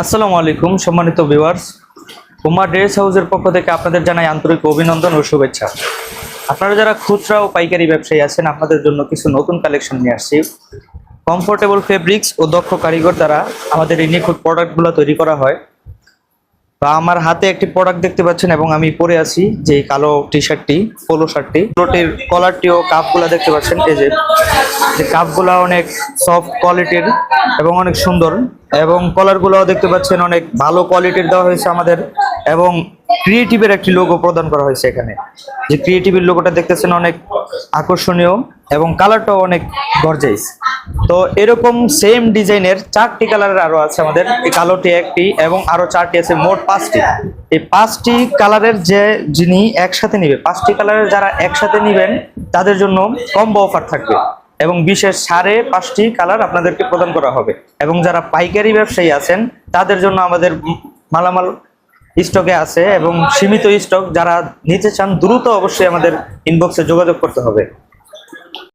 আসসালামু আলাইকুম সম্মানিত ভিউয়ার্স, হুমা ড্রেস হাউসের পক্ষ থেকে আপনাদের জানাই আন্তরিক অভিনন্দন ও শুভেচ্ছা। আপনারা যারা খুচরা ও পাইকারি ব্যবসায়ী আছেন, আপনাদের জন্য কিছু নতুন কালেকশন নিয়ে আসছি। কমফোর্টেবল ফেব্রিক্স ও দক্ষ কারিগর দ্বারা আমাদের এই নিখুঁত প্রোডাক্টগুলো তৈরি করা হয়। বা আমার হাতে একটি প্রোডাক্ট দেখতে পাচ্ছেন এবং আমি পরে আছি যে কালো টি শার্টটি, পোলো শার্টটি, পোলোটির কলারটি ও কাপগুলো দেখতে পাচ্ছেন। এই যে কাপগুলো অনেক সফট কোয়ালিটির এবং অনেক সুন্দর, এবং কলারগুলো দেখতে পাচ্ছেন অনেক ভালো কোয়ালিটির দেওয়া হয়েছে আমাদের, এবং ক্রিয়েটিভের একটি লোগো প্রদান করা হয়েছে এখানে। যে ক্রিয়েটিভের লোগোটা দেখতেছেন অনেক আকর্ষণীয় এবং কালারটাও অনেক গর্জিয়াস। তো এরকম সেম ডিজাইনের 4টি কালারের আরো আছে আমাদের। এই কালোটি একটি এবং আরো 4টি আছে, মোট 5টি। এই 5টি কালারের যিনি একসাথে নিবে, 5টি কালারের যারা একসাথে নিবেন তাদের জন্য কম্বো অফার থাকবে এবং বিশেষ ছাড়ে 5টি কালার আপনাদেরকে প্রদান করা হবে। এবং যারা পাইকারি ব্যবসায়ী আছেন তাদের জন্য আমাদের মালামাল স্টকে আছে এবং সীমিত স্টক। যারা নিতে চান দ্রুত অবশ্যই আমাদের ইনবক্সে যোগাযোগ করতে হবে।